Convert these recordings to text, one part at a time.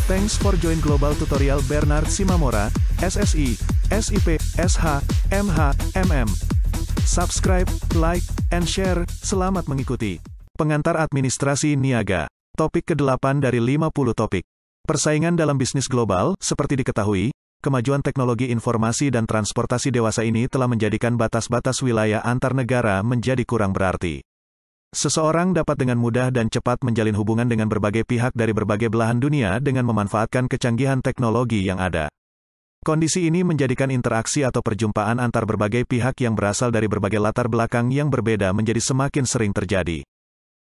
Thanks for join Global Tutorial Bernard Simamora, SSI, SIP, SH, MH, MM. Subscribe, like, and share. Selamat mengikuti. Pengantar administrasi niaga. Topik ke-8 dari 50 topik. Persaingan dalam bisnis global, seperti diketahui, kemajuan teknologi informasi dan transportasi dewasa ini telah menjadikan batas-batas wilayah antar negara menjadi kurang berarti. Seseorang dapat dengan mudah dan cepat menjalin hubungan dengan berbagai pihak dari berbagai belahan dunia dengan memanfaatkan kecanggihan teknologi yang ada. Kondisi ini menjadikan interaksi atau perjumpaan antar berbagai pihak yang berasal dari berbagai latar belakang yang berbeda menjadi semakin sering terjadi.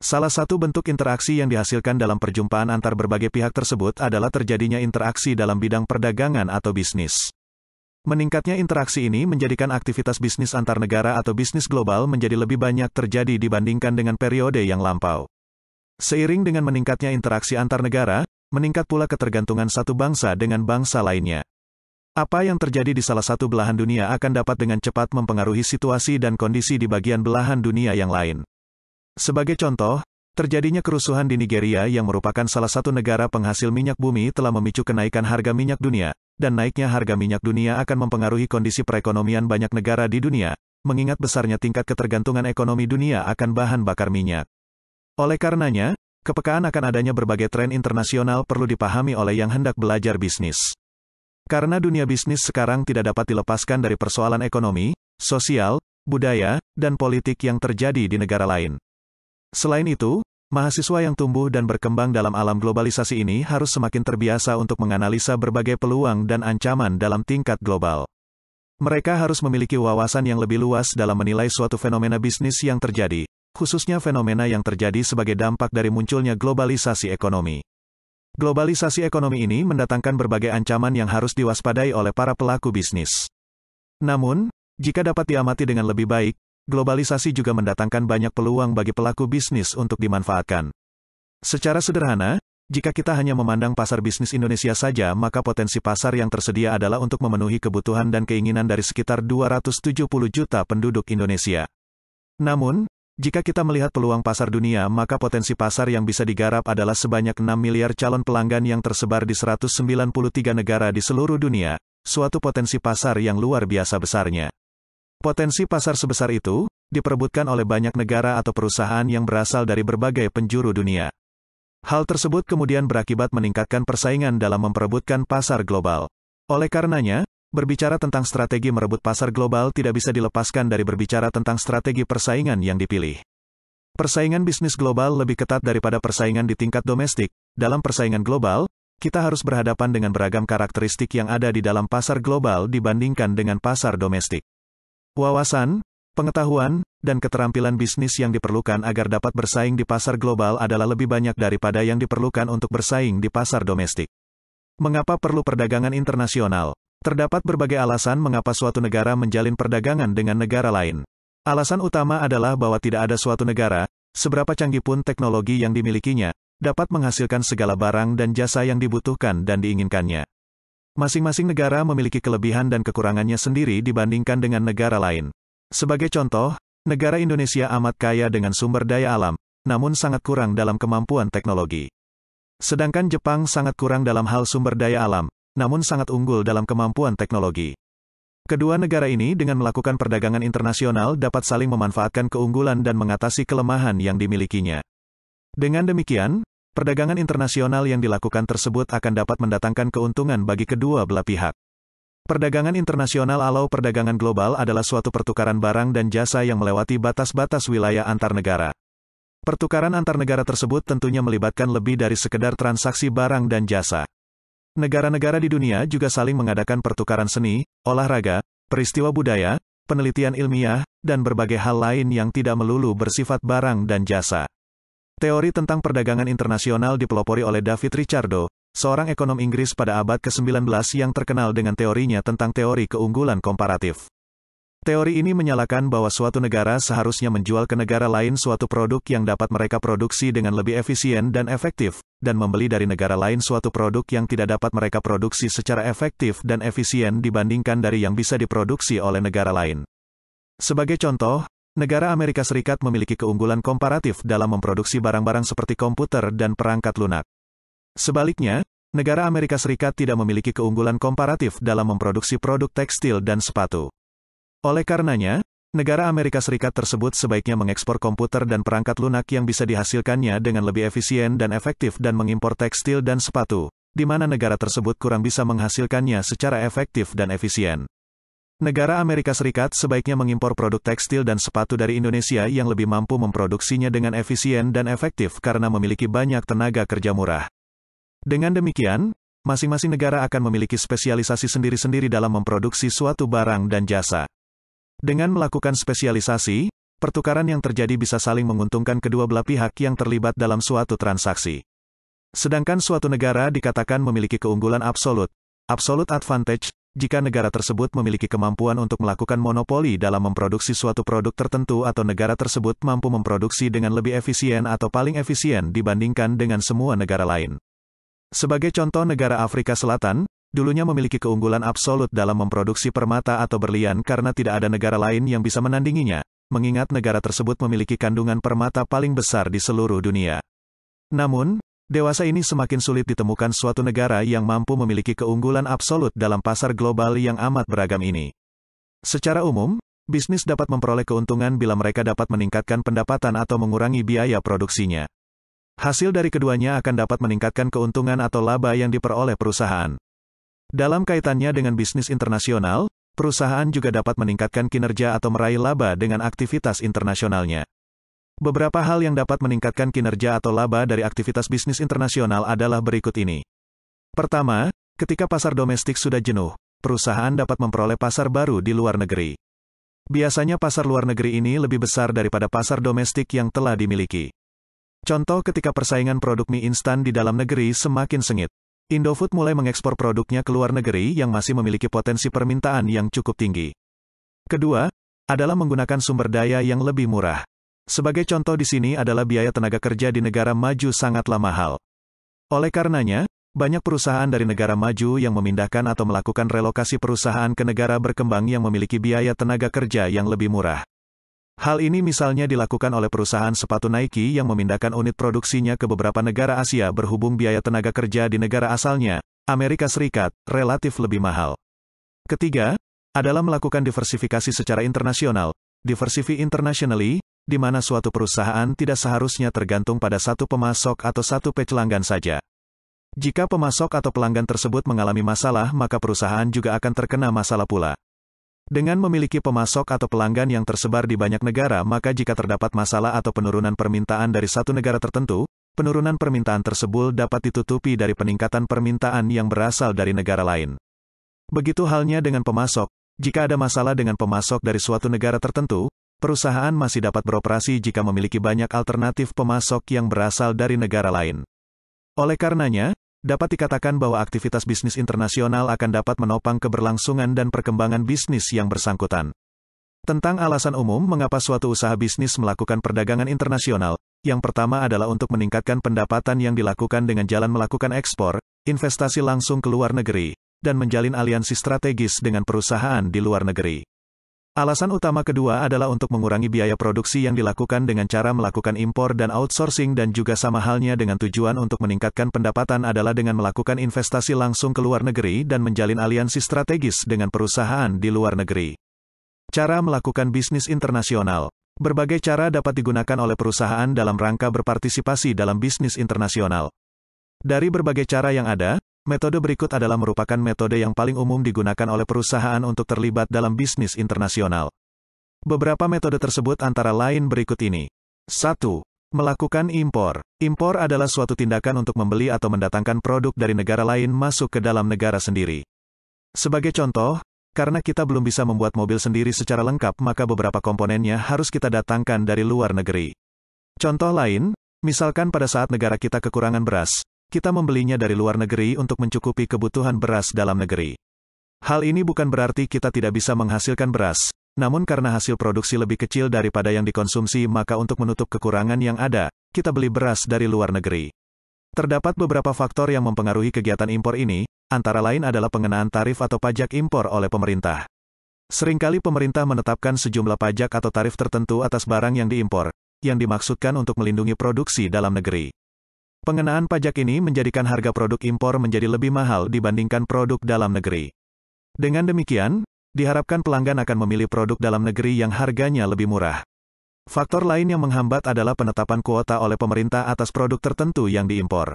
Salah satu bentuk interaksi yang dihasilkan dalam perjumpaan antar berbagai pihak tersebut adalah terjadinya interaksi dalam bidang perdagangan atau bisnis. Meningkatnya interaksi ini menjadikan aktivitas bisnis antar negara atau bisnis global menjadi lebih banyak terjadi dibandingkan dengan periode yang lampau. Seiring dengan meningkatnya interaksi antar negara, meningkat pula ketergantungan satu bangsa dengan bangsa lainnya. Apa yang terjadi di salah satu belahan dunia akan dapat dengan cepat mempengaruhi situasi dan kondisi di bagian belahan dunia yang lain. Sebagai contoh, terjadinya kerusuhan di Nigeria yang merupakan salah satu negara penghasil minyak bumi telah memicu kenaikan harga minyak dunia, dan naiknya harga minyak dunia akan mempengaruhi kondisi perekonomian banyak negara di dunia, mengingat besarnya tingkat ketergantungan ekonomi dunia akan bahan bakar minyak. Oleh karenanya, kepekaan akan adanya berbagai tren internasional perlu dipahami oleh yang hendak belajar bisnis. Karena dunia bisnis sekarang tidak dapat dilepaskan dari persoalan ekonomi, sosial, budaya, dan politik yang terjadi di negara lain. Selain itu, mahasiswa yang tumbuh dan berkembang dalam alam globalisasi ini harus semakin terbiasa untuk menganalisa berbagai peluang dan ancaman dalam tingkat global. Mereka harus memiliki wawasan yang lebih luas dalam menilai suatu fenomena bisnis yang terjadi, khususnya fenomena yang terjadi sebagai dampak dari munculnya globalisasi ekonomi. Globalisasi ekonomi ini mendatangkan berbagai ancaman yang harus diwaspadai oleh para pelaku bisnis. Namun, jika dapat diamati dengan lebih baik, globalisasi juga mendatangkan banyak peluang bagi pelaku bisnis untuk dimanfaatkan. Secara sederhana, jika kita hanya memandang pasar bisnis Indonesia saja, maka potensi pasar yang tersedia adalah untuk memenuhi kebutuhan dan keinginan dari sekitar 270 juta penduduk Indonesia. Namun, jika kita melihat peluang pasar dunia, maka potensi pasar yang bisa digarap adalah sebanyak 6 miliar calon pelanggan yang tersebar di 193 negara di seluruh dunia, suatu potensi pasar yang luar biasa besarnya. Potensi pasar sebesar itu diperebutkan oleh banyak negara atau perusahaan yang berasal dari berbagai penjuru dunia. Hal tersebut kemudian berakibat meningkatkan persaingan dalam memperebutkan pasar global. Oleh karenanya, berbicara tentang strategi merebut pasar global tidak bisa dilepaskan dari berbicara tentang strategi persaingan yang dipilih. Persaingan bisnis global lebih ketat daripada persaingan di tingkat domestik. Dalam persaingan global, kita harus berhadapan dengan beragam karakteristik yang ada di dalam pasar global dibandingkan dengan pasar domestik. Wawasan, pengetahuan, dan keterampilan bisnis yang diperlukan agar dapat bersaing di pasar global adalah lebih banyak daripada yang diperlukan untuk bersaing di pasar domestik. Mengapa perlu perdagangan internasional? Terdapat berbagai alasan mengapa suatu negara menjalin perdagangan dengan negara lain. Alasan utama adalah bahwa tidak ada suatu negara, seberapa canggih pun teknologi yang dimilikinya, dapat menghasilkan segala barang dan jasa yang dibutuhkan dan diinginkannya. Masing-masing negara memiliki kelebihan dan kekurangannya sendiri dibandingkan dengan negara lain. Sebagai contoh, negara Indonesia amat kaya dengan sumber daya alam, namun sangat kurang dalam kemampuan teknologi. Sedangkan Jepang sangat kurang dalam hal sumber daya alam, namun sangat unggul dalam kemampuan teknologi. Kedua negara ini dengan melakukan perdagangan internasional dapat saling memanfaatkan keunggulan dan mengatasi kelemahan yang dimilikinya. Dengan demikian, perdagangan internasional yang dilakukan tersebut akan dapat mendatangkan keuntungan bagi kedua belah pihak. Perdagangan internasional atau perdagangan global adalah suatu pertukaran barang dan jasa yang melewati batas-batas wilayah antar negara. Pertukaran antar negara tersebut tentunya melibatkan lebih dari sekedar transaksi barang dan jasa. Negara-negara di dunia juga saling mengadakan pertukaran seni, olahraga, peristiwa budaya, penelitian ilmiah, dan berbagai hal lain yang tidak melulu bersifat barang dan jasa. Teori tentang perdagangan internasional dipelopori oleh David Ricardo, seorang ekonom Inggris pada abad ke-19 yang terkenal dengan teorinya tentang teori keunggulan komparatif. Teori ini menyatakan bahwa suatu negara seharusnya menjual ke negara lain suatu produk yang dapat mereka produksi dengan lebih efisien dan efektif, dan membeli dari negara lain suatu produk yang tidak dapat mereka produksi secara efektif dan efisien dibandingkan dari yang bisa diproduksi oleh negara lain. Sebagai contoh, negara Amerika Serikat memiliki keunggulan komparatif dalam memproduksi barang-barang seperti komputer dan perangkat lunak. Sebaliknya, negara Amerika Serikat tidak memiliki keunggulan komparatif dalam memproduksi produk tekstil dan sepatu. Oleh karenanya, negara Amerika Serikat tersebut sebaiknya mengekspor komputer dan perangkat lunak yang bisa dihasilkannya dengan lebih efisien dan efektif dan mengimpor tekstil dan sepatu, di mana negara tersebut kurang bisa menghasilkannya secara efektif dan efisien. Negara Amerika Serikat sebaiknya mengimpor produk tekstil dan sepatu dari Indonesia yang lebih mampu memproduksinya dengan efisien dan efektif karena memiliki banyak tenaga kerja murah. Dengan demikian, masing-masing negara akan memiliki spesialisasi sendiri-sendiri dalam memproduksi suatu barang dan jasa. Dengan melakukan spesialisasi, pertukaran yang terjadi bisa saling menguntungkan kedua belah pihak yang terlibat dalam suatu transaksi. Sedangkan suatu negara dikatakan memiliki keunggulan absolut, absolute advantage, jika negara tersebut memiliki kemampuan untuk melakukan monopoli dalam memproduksi suatu produk tertentu atau negara tersebut mampu memproduksi dengan lebih efisien atau paling efisien dibandingkan dengan semua negara lain. Sebagai contoh, negara Afrika Selatan, dulunya memiliki keunggulan absolut dalam memproduksi permata atau berlian karena tidak ada negara lain yang bisa menandinginya, mengingat negara tersebut memiliki kandungan permata paling besar di seluruh dunia. Namun, dewasa ini semakin sulit ditemukan suatu negara yang mampu memiliki keunggulan absolut dalam pasar global yang amat beragam ini. Secara umum, bisnis dapat memperoleh keuntungan bila mereka dapat meningkatkan pendapatan atau mengurangi biaya produksinya. Hasil dari keduanya akan dapat meningkatkan keuntungan atau laba yang diperoleh perusahaan. Dalam kaitannya dengan bisnis internasional, perusahaan juga dapat meningkatkan kinerja atau meraih laba dengan aktivitas internasionalnya. Beberapa hal yang dapat meningkatkan kinerja atau laba dari aktivitas bisnis internasional adalah berikut ini. Pertama, ketika pasar domestik sudah jenuh, perusahaan dapat memperoleh pasar baru di luar negeri. Biasanya pasar luar negeri ini lebih besar daripada pasar domestik yang telah dimiliki. Contoh, ketika persaingan produk mie instan di dalam negeri semakin sengit, Indofood mulai mengekspor produknya ke luar negeri yang masih memiliki potensi permintaan yang cukup tinggi. Kedua, adalah menggunakan sumber daya yang lebih murah. Sebagai contoh di sini adalah biaya tenaga kerja di negara maju sangatlah mahal. Oleh karenanya, banyak perusahaan dari negara maju yang memindahkan atau melakukan relokasi perusahaan ke negara berkembang yang memiliki biaya tenaga kerja yang lebih murah. Hal ini misalnya dilakukan oleh perusahaan sepatu Nike yang memindahkan unit produksinya ke beberapa negara Asia berhubung biaya tenaga kerja di negara asalnya, Amerika Serikat, relatif lebih mahal. Ketiga, adalah melakukan diversifikasi secara internasional, diversify internationally, di mana suatu perusahaan tidak seharusnya tergantung pada satu pemasok atau satu pelanggan saja. Jika pemasok atau pelanggan tersebut mengalami masalah, maka perusahaan juga akan terkena masalah pula. Dengan memiliki pemasok atau pelanggan yang tersebar di banyak negara, maka jika terdapat masalah atau penurunan permintaan dari satu negara tertentu, penurunan permintaan tersebut dapat ditutupi dari peningkatan permintaan yang berasal dari negara lain. Begitu halnya dengan pemasok, jika ada masalah dengan pemasok dari suatu negara tertentu, perusahaan masih dapat beroperasi jika memiliki banyak alternatif pemasok yang berasal dari negara lain. Oleh karenanya, dapat dikatakan bahwa aktivitas bisnis internasional akan dapat menopang keberlangsungan dan perkembangan bisnis yang bersangkutan. Tentang alasan umum mengapa suatu usaha bisnis melakukan perdagangan internasional, yang pertama adalah untuk meningkatkan pendapatan yang dilakukan dengan jalan melakukan ekspor, investasi langsung ke luar negeri, dan menjalin aliansi strategis dengan perusahaan di luar negeri. Alasan utama kedua adalah untuk mengurangi biaya produksi yang dilakukan dengan cara melakukan impor dan outsourcing, dan juga sama halnya dengan tujuan untuk meningkatkan pendapatan adalah dengan melakukan investasi langsung ke luar negeri dan menjalin aliansi strategis dengan perusahaan di luar negeri. Cara melakukan bisnis internasional. Berbagai cara dapat digunakan oleh perusahaan dalam rangka berpartisipasi dalam bisnis internasional. Dari berbagai cara yang ada, metode berikut adalah merupakan metode yang paling umum digunakan oleh perusahaan untuk terlibat dalam bisnis internasional. Beberapa metode tersebut antara lain berikut ini. 1. Melakukan impor. Impor adalah suatu tindakan untuk membeli atau mendatangkan produk dari negara lain masuk ke dalam negara sendiri. Sebagai contoh, karena kita belum bisa membuat mobil sendiri secara lengkap, maka beberapa komponennya harus kita datangkan dari luar negeri. Contoh lain, misalkan pada saat negara kita kekurangan beras, kita membelinya dari luar negeri untuk mencukupi kebutuhan beras dalam negeri. Hal ini bukan berarti kita tidak bisa menghasilkan beras, namun karena hasil produksi lebih kecil daripada yang dikonsumsi, maka untuk menutup kekurangan yang ada, kita beli beras dari luar negeri. Terdapat beberapa faktor yang mempengaruhi kegiatan impor ini, antara lain adalah pengenaan tarif atau pajak impor oleh pemerintah. Seringkali pemerintah menetapkan sejumlah pajak atau tarif tertentu atas barang yang diimpor, yang dimaksudkan untuk melindungi produksi dalam negeri. Pengenaan pajak ini menjadikan harga produk impor menjadi lebih mahal dibandingkan produk dalam negeri. Dengan demikian, diharapkan pelanggan akan memilih produk dalam negeri yang harganya lebih murah. Faktor lain yang menghambat adalah penetapan kuota oleh pemerintah atas produk tertentu yang diimpor.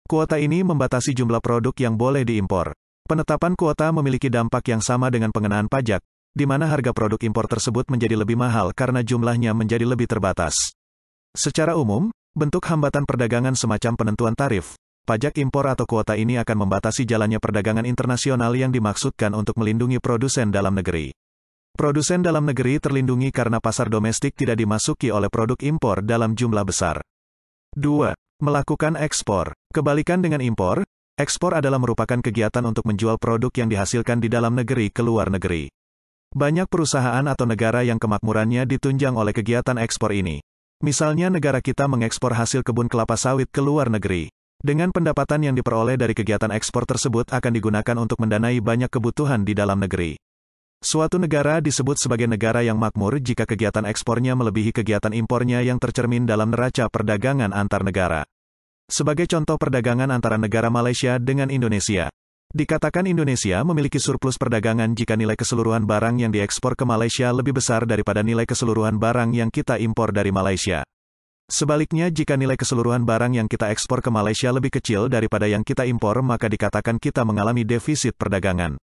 Kuota ini membatasi jumlah produk yang boleh diimpor. Penetapan kuota memiliki dampak yang sama dengan pengenaan pajak, di mana harga produk impor tersebut menjadi lebih mahal karena jumlahnya menjadi lebih terbatas. Secara umum, bentuk hambatan perdagangan semacam penentuan tarif, pajak impor atau kuota ini akan membatasi jalannya perdagangan internasional yang dimaksudkan untuk melindungi produsen dalam negeri. Produsen dalam negeri terlindungi karena pasar domestik tidak dimasuki oleh produk impor dalam jumlah besar. 2. Melakukan ekspor. Kebalikan dengan impor, ekspor adalah merupakan kegiatan untuk menjual produk yang dihasilkan di dalam negeri ke luar negeri. Banyak perusahaan atau negara yang kemakmurannya ditunjang oleh kegiatan ekspor ini. Misalnya negara kita mengekspor hasil kebun kelapa sawit ke luar negeri. Dengan pendapatan yang diperoleh dari kegiatan ekspor tersebut akan digunakan untuk mendanai banyak kebutuhan di dalam negeri. Suatu negara disebut sebagai negara yang makmur jika kegiatan ekspornya melebihi kegiatan impornya yang tercermin dalam neraca perdagangan antar negara. Sebagai contoh perdagangan antara negara Malaysia dengan Indonesia. Dikatakan Indonesia memiliki surplus perdagangan jika nilai keseluruhan barang yang diekspor ke Malaysia lebih besar daripada nilai keseluruhan barang yang kita impor dari Malaysia. Sebaliknya jika nilai keseluruhan barang yang kita ekspor ke Malaysia lebih kecil daripada yang kita impor maka dikatakan kita mengalami defisit perdagangan.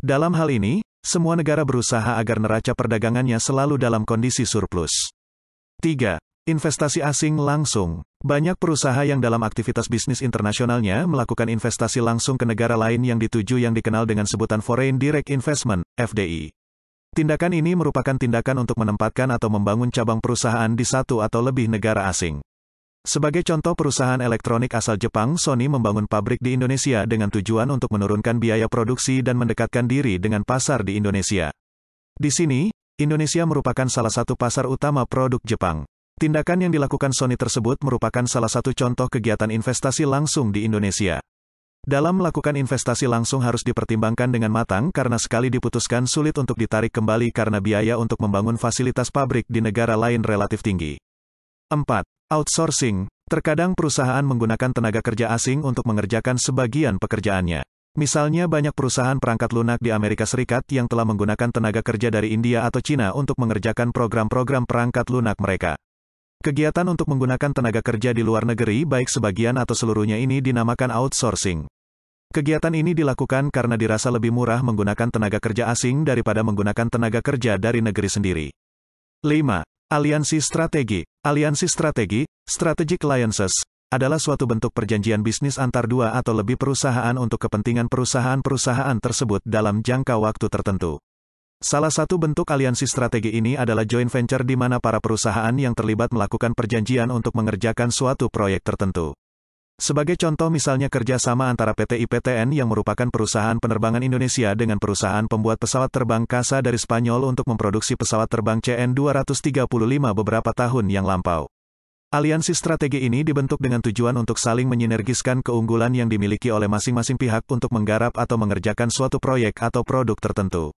Dalam hal ini, semua negara berusaha agar neraca perdagangannya selalu dalam kondisi surplus. 3. Investasi asing langsung. Banyak perusahaan yang dalam aktivitas bisnis internasionalnya melakukan investasi langsung ke negara lain yang dituju yang dikenal dengan sebutan Foreign Direct Investment, FDI. Tindakan ini merupakan tindakan untuk menempatkan atau membangun cabang perusahaan di satu atau lebih negara asing. Sebagai contoh perusahaan elektronik asal Jepang Sony membangun pabrik di Indonesia dengan tujuan untuk menurunkan biaya produksi dan mendekatkan diri dengan pasar di Indonesia. Di sini, Indonesia merupakan salah satu pasar utama produk Jepang. Tindakan yang dilakukan Sony tersebut merupakan salah satu contoh kegiatan investasi langsung di Indonesia. Dalam melakukan investasi langsung harus dipertimbangkan dengan matang karena sekali diputuskan sulit untuk ditarik kembali karena biaya untuk membangun fasilitas pabrik di negara lain relatif tinggi. 4. Outsourcing. Terkadang perusahaan menggunakan tenaga kerja asing untuk mengerjakan sebagian pekerjaannya. Misalnya banyak perusahaan perangkat lunak di Amerika Serikat yang telah menggunakan tenaga kerja dari India atau Cina untuk mengerjakan program-program perangkat lunak mereka. Kegiatan untuk menggunakan tenaga kerja di luar negeri baik sebagian atau seluruhnya ini dinamakan outsourcing. Kegiatan ini dilakukan karena dirasa lebih murah menggunakan tenaga kerja asing daripada menggunakan tenaga kerja dari negeri sendiri. 5. Aliansi strategi. Aliansi strategi, strategic alliances, adalah suatu bentuk perjanjian bisnis antar dua atau lebih perusahaan untuk kepentingan perusahaan-perusahaan tersebut dalam jangka waktu tertentu. Salah satu bentuk aliansi strategi ini adalah joint venture di mana para perusahaan yang terlibat melakukan perjanjian untuk mengerjakan suatu proyek tertentu. Sebagai contoh misalnya kerjasama antara PT IPTN yang merupakan perusahaan penerbangan Indonesia dengan perusahaan pembuat pesawat terbang CASA dari Spanyol untuk memproduksi pesawat terbang CN235 beberapa tahun yang lampau. Aliansi strategi ini dibentuk dengan tujuan untuk saling menyinergiskan keunggulan yang dimiliki oleh masing-masing pihak untuk menggarap atau mengerjakan suatu proyek atau produk tertentu.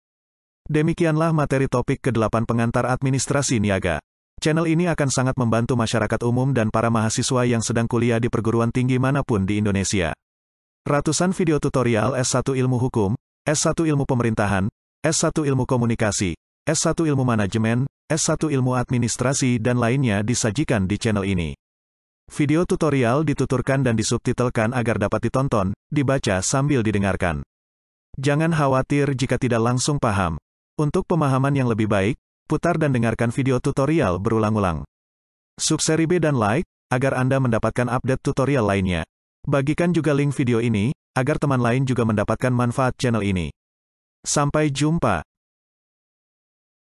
Demikianlah materi topik ke-8 pengantar administrasi niaga. Channel ini akan sangat membantu masyarakat umum dan para mahasiswa yang sedang kuliah di perguruan tinggi manapun di Indonesia. Ratusan video tutorial S1 Ilmu Hukum, S1 Ilmu Pemerintahan, S1 Ilmu Komunikasi, S1 Ilmu Manajemen, S1 Ilmu Administrasi dan lainnya disajikan di channel ini. Video tutorial dituturkan dan disubtitelkan agar dapat ditonton, dibaca sambil didengarkan. Jangan khawatir jika tidak langsung paham. Untuk pemahaman yang lebih baik, putar dan dengarkan video tutorial berulang-ulang. Subscribe dan like, agar Anda mendapatkan update tutorial lainnya. Bagikan juga link video ini, agar teman lain juga mendapatkan manfaat channel ini. Sampai jumpa.